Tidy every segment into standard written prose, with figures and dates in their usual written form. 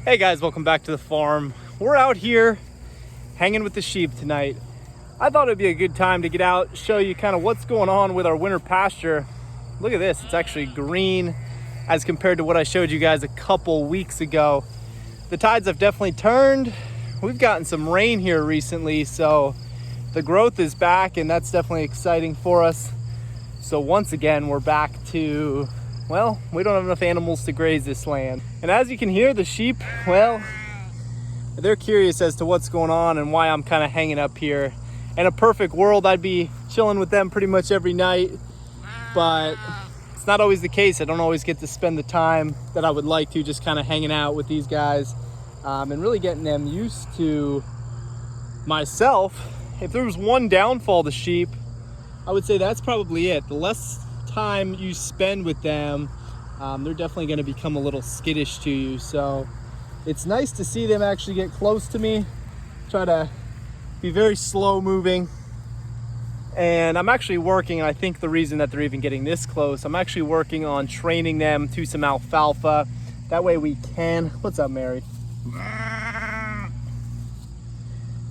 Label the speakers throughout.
Speaker 1: Hey guys, welcome back to the farm. We're out here hanging with the sheep tonight. I thought it'd be a good time to get out, show you kind of what's going on with our winter pasture. Look at this, it's actually green as compared to what I showed you guys a couple weeks ago. The tides have definitely turned. We've gotten some rain here recently, so the growth is back, and that's definitely exciting for us. So once again, we're back to, well, we don't have enough animals to graze this land. And as you can hear, the sheep, well, they're curious as to what's going on and why I'm kind of hanging up here. In a perfect world, I'd be chilling with them pretty much every night, but it's not always the case. I don't always get to spend the time that I would like to just kind of hanging out with these guys and really getting them used to myself. If there was one downfall to sheep, I would say that's probably it. The less time you spend with them, they're definitely going to become a little skittish to you. So it's nice to see them actually get close to me, try to be very slow moving. And I'm actually working, and I think the reason that they're even getting this close, I'm actually working on training them to some alfalfa. That way we can, what's up, Mary?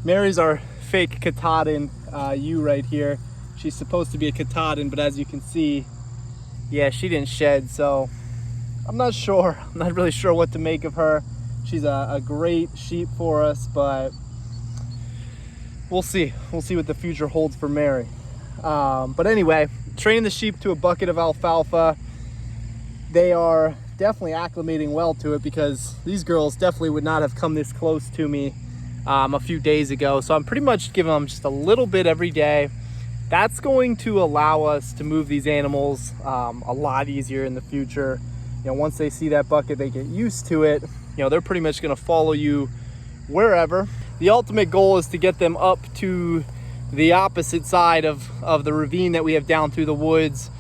Speaker 1: Mary's our fake Katahdin ewe right here. She's supposed to be a Katahdin, but as you can see, yeah, she didn't shed, so I'm not sure. I'm not really sure what to make of her. She's a great sheep for us, but we'll see. We'll see what the future holds for Mary. But anyway, training the sheep to a bucket of alfalfa. They are definitely acclimating well to it, because these girls definitely would not have come this close to me a few days ago. So I'm pretty much giving them just a little bit every day. That's going to allow us to move these animals a lot easier in the future. You know, once they see that bucket, they get used to it. You know, they're pretty much going to follow you wherever. The ultimate goal is to get them up to the opposite side of the ravine that we have down through the woods.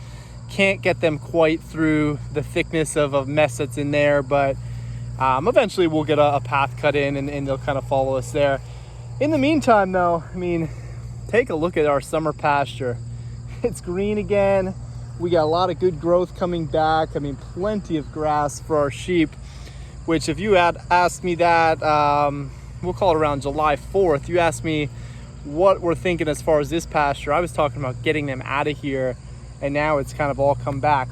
Speaker 1: Can't get them quite through the thickness of a mess that's in there, but eventually we'll get a path cut in, and they'll kind of follow us there. In the meantime, though, I mean, take a look at our summer pasture. It's green again. We got a lot of good growth coming back. I mean, plenty of grass for our sheep, which if you had asked me that, we'll call it around July 4th, you asked me what we're thinking as far as this pasture, I was talking about getting them out of here, and now it's kind of all come back.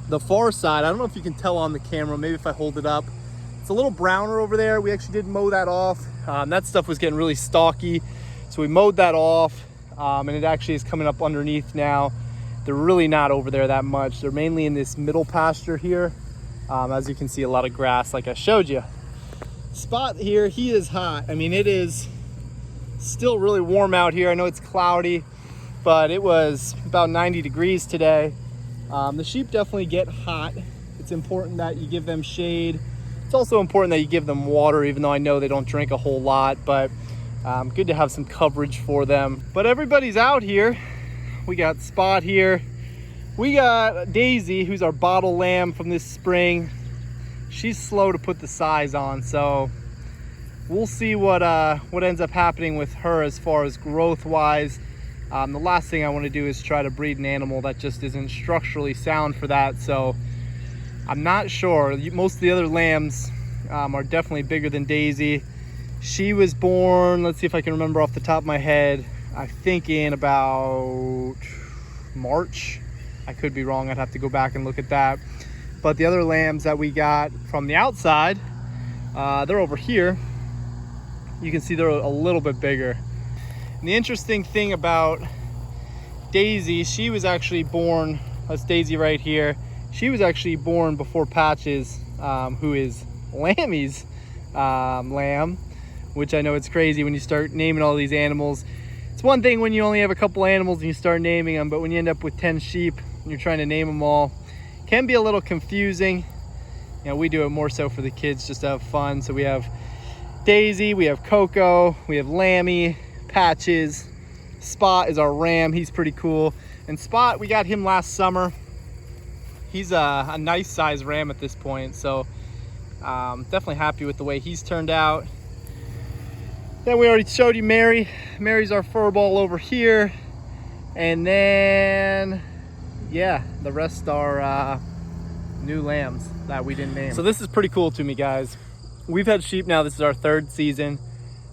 Speaker 1: The far side, I don't know if you can tell on the camera, maybe if I hold it up, it's a little browner over there. We actually did mow that off. That stuff was getting really stalky, so we mowed that off, and it actually is coming up underneath now. They're really not over there that much. They're mainly in this middle pasture here. As you can see, a lot of grass like I showed you. Spot here, he is hot. I mean, it is still really warm out here. I know it's cloudy, but it was about 90 degrees today. The sheep definitely get hot. It's important that you give them shade. It's also important that you give them water, even though I know they don't drink a whole lot, but good to have some coverage for them. But everybody's out here. We got Spot here. We got Daisy, who's our bottle lamb from this spring. She's slow to put the size on, so we'll see what ends up happening with her as far as growth wise. The last thing I want to do is try to breed an animal that just isn't structurally sound for that, so I'm not sure. Most of the other lambs are definitely bigger than Daisy. She was born, let's see if I can remember off the top of my head, I think in about March. I could be wrong, I'd have to go back and look at that. But the other lambs that we got from the outside, they're over here. You can see they're a little bit bigger. And the interesting thing about Daisy, she was actually born, that's Daisy right here. She was actually born before Patches, who is Lammy's lamb, which I know it's crazy when you start naming all these animals. It's one thing when you only have a couple animals and you start naming them, but when you end up with 10 sheep and you're trying to name them all, it can be a little confusing. You know, we do it more so for the kids just to have fun. So we have Daisy, we have Coco, we have Lammy, Patches. Spot is our ram, he's pretty cool. And Spot, we got him last summer. He's a nice size ram at this point, so definitely happy with the way he's turned out. Then we already showed you Mary. Mary's our fur ball over here. And then, yeah, the rest are new lambs that we didn't name. So this is pretty cool to me, guys. we've had sheep now, this is our 3rd season.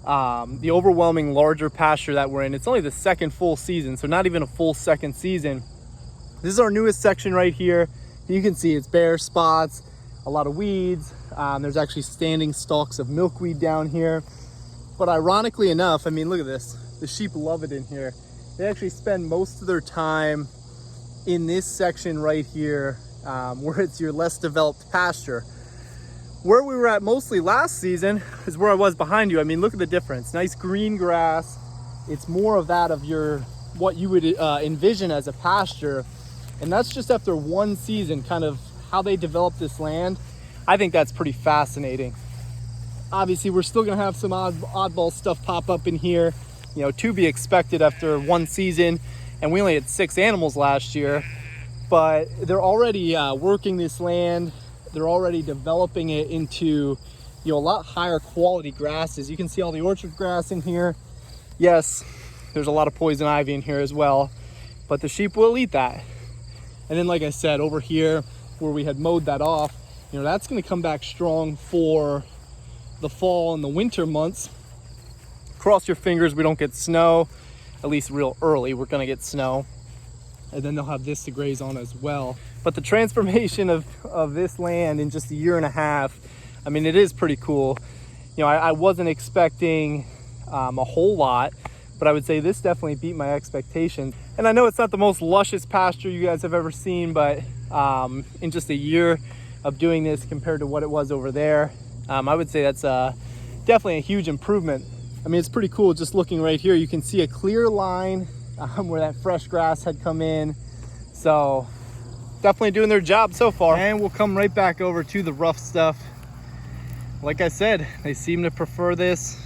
Speaker 1: The overwhelming larger pasture that we're in, it's only the 2nd full season, so not even a full 2nd season. This is our newest section right here. You can see it's bare spots, a lot of weeds. There's actually standing stalks of milkweed down here. But ironically enough, I mean, look at this. The sheep love it in here. They actually spend most of their time in this section right here, where it's your less developed pasture. Where we were at mostly last season is where I was behind you. I mean, look at the difference. Nice green grass. It's more of that of what you would envision as a pasture. And that's just after 1 season, kind of how they develop this land. I think that's pretty fascinating. Obviously, we're still gonna have some oddball stuff pop up in here, you know, to be expected after 1 season. And we only had 6 animals last year, but they're already working this land. They're already developing it into, you know, a lot higher quality grasses. You can see all the orchard grass in here. Yes, there's a lot of poison ivy in here as well, but the sheep will eat that. And then, like I said, over here where we had mowed that off, you know, that's going to come back strong for the fall and the winter months. Cross your fingers we don't get snow, at least real early. We're going to get snow. And then they'll have this to graze on as well. But the transformation of this land in just a year and a half, I mean, it is pretty cool. You know, I wasn't expecting a whole lot, but I would say this definitely beat my expectations. And I know it's not the most luscious pasture you guys have ever seen, but in just a year of doing this compared to what it was over there, I would say that's definitely a huge improvement. I mean, it's pretty cool just looking right here. You can see a clear line where that fresh grass had come in. So definitely doing their job so far. And we'll come right back over to the rough stuff. Like I said, they seem to prefer this,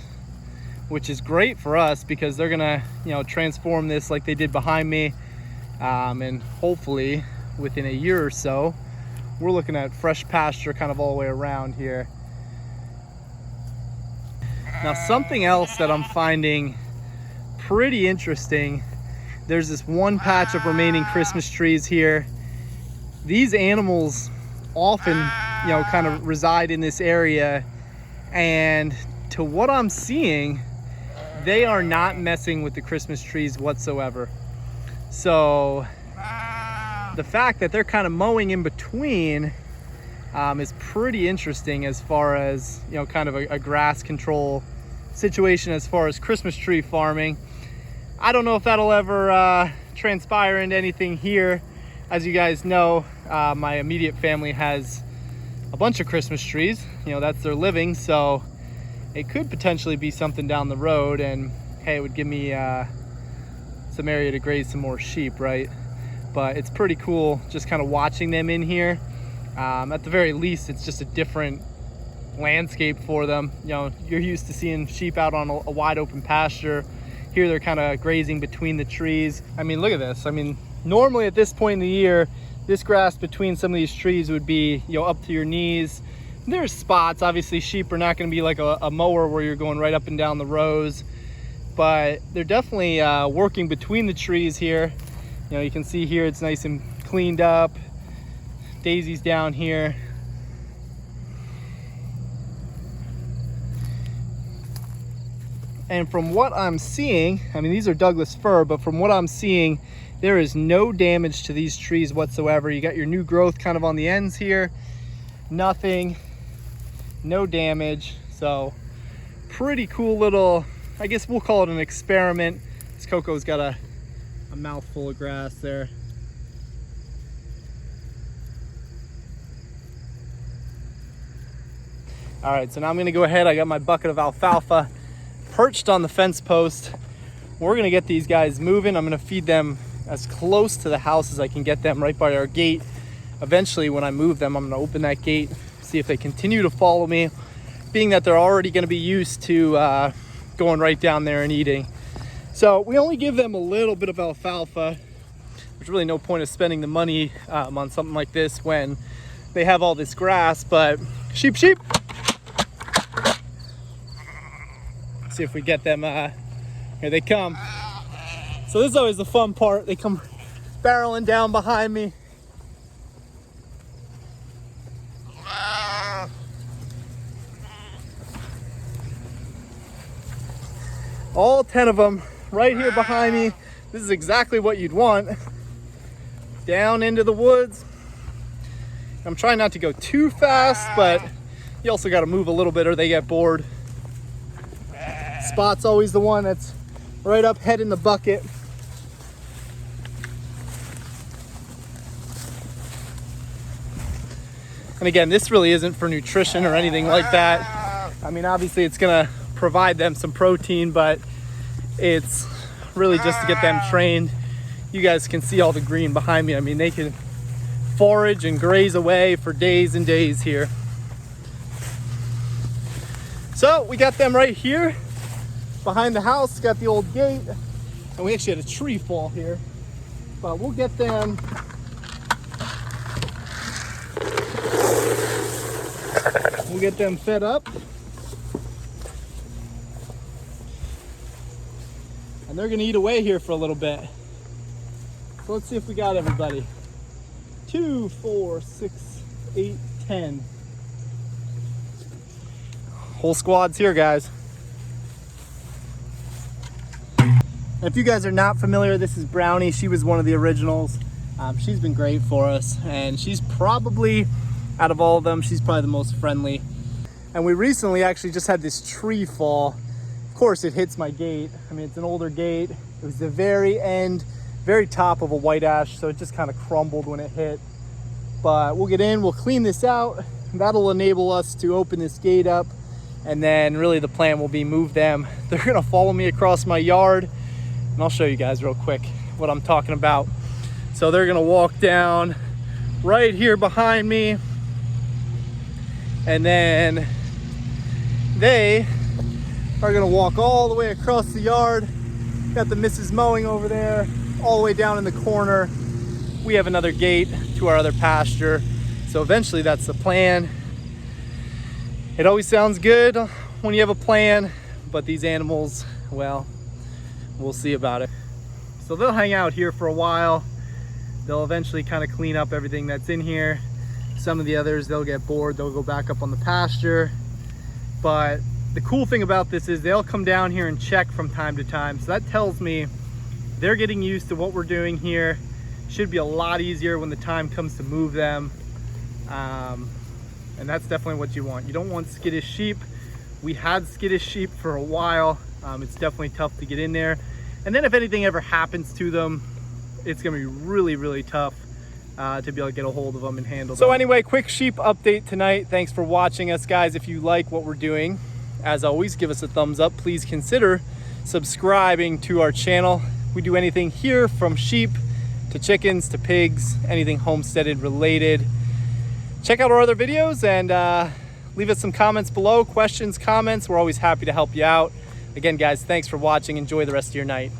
Speaker 1: which is great for us because they're gonna, you know, transform this like they did behind me. And hopefully within a year or so, we're looking at fresh pasture kind of all the way around here. Now, something else that I'm finding pretty interesting, there's this one patch of remaining Christmas trees here. These animals often, you know, kind of reside in this area, and to what I'm seeing, they are not messing with the Christmas trees whatsoever. So the fact that they're kind of mowing in between is pretty interesting as far as, you know, kind of a grass control situation as far as Christmas tree farming. I don't know if that'll ever transpire into anything here. As you guys know, my immediate family has a bunch of Christmas trees. You know, that's their living, so it could potentially be something down the road, and hey, it would give me some area to graze some more sheep, right? But it's pretty cool just kind of watching them in here. At the very least, it's just a different landscape for them. You know, you're used to seeing sheep out on a wide open pasture. Here they're kind of grazing between the trees. I mean, look at this. I mean, normally at this point in the year, this grass between some of these trees would be, you know, up to your knees. There's spots. Obviously, sheep are not going to be like a mower where you're going right up and down the rows, but they're definitely working between the trees here. You know, you can see here it's nice and cleaned up. Daisies down here. And from what I'm seeing, I mean, these are Douglas fir, but from what I'm seeing, there is no damage to these trees whatsoever. You got your new growth kind of on the ends here. Nothing, no damage. So pretty cool little, I guess we'll call it an experiment. This Coco's got a mouthful of grass there. All right, so now I'm gonna go ahead. I got my bucket of alfalfa perched on the fence post. We're gonna get these guys moving. I'm gonna feed them as close to the house as I can get them, right by our gate. Eventually, when I move them, I'm gonna open that gate, see if they continue to follow me, being that they're already gonna be used to going right down there and eating. So we only give them a little bit of alfalfa. There's really no point of spending the money on something like this when they have all this grass, but sheep. See if we get them. Here they come. So this is always the fun part. They come barreling down behind me. All 10 of them right here behind me. This is exactly what you'd want. Down into the woods. I'm trying not to go too fast, but you also got to move a little bit or they get bored. Spot's always the one that's right up, head in the bucket. And again, this really isn't for nutrition or anything like that. I mean, obviously it's gonna provide them some protein, but it's really just to get them trained. You guys can see all the green behind me. I mean, they can forage and graze away for days and days here. So we got them right here behind the house, got the old gate, and we actually had a tree fall here, but we'll get them. We'll get them fed up. And they're gonna eat away here for a little bit. So let's see if we got everybody. 2, 4, 6, 8, 10. Whole squad's here, guys. And if you guys are not familiar, this is Brownie. She was one of the originals. She's been great for us, and she's probably, out of all of them, she's probably the most friendly. And we recently actually just had this tree fall. Of course, it hits my gate. I mean, it's an older gate. It was the very end, very top of a white ash, so it just kind of crumbled when it hit. But we'll get in, we'll clean this out. That'll enable us to open this gate up. And then really the plan will be move them. They're gonna follow me across my yard. And I'll show you guys real quick what I'm talking about. So they're gonna walk down right here behind me. And then they are gonna walk all the way across the yard. Got the missus mowing over there, all the way down in the corner. We have another gate to our other pasture. So eventually that's the plan. It always sounds good when you have a plan, but these animals, well, we'll see about it. So they'll hang out here for a while. They'll eventually kind of clean up everything that's in here. Some of the others, they'll get bored, they'll go back up on the pasture. But the cool thing about this is they'll come down here and check from time to time. So that tells me they're getting used to what we're doing here. Should be a lot easier when the time comes to move them. And that's definitely what you want. You don't want skittish sheep. We had skittish sheep for a while. It's definitely tough to get in there. And then if anything ever happens to them, it's gonna be really, really tough to be able to get a hold of them and handle them. So anyway, quick sheep update tonight. Thanks for watching us, guys. If you like what we're doing, as always, give us a thumbs up. Please consider subscribing to our channel. We do anything here from sheep to chickens to pigs, anything homesteaded related. Check out our other videos and leave us some comments below, questions, comments. We're always happy to help you out. Again, guys, thanks for watching. Enjoy the rest of your night.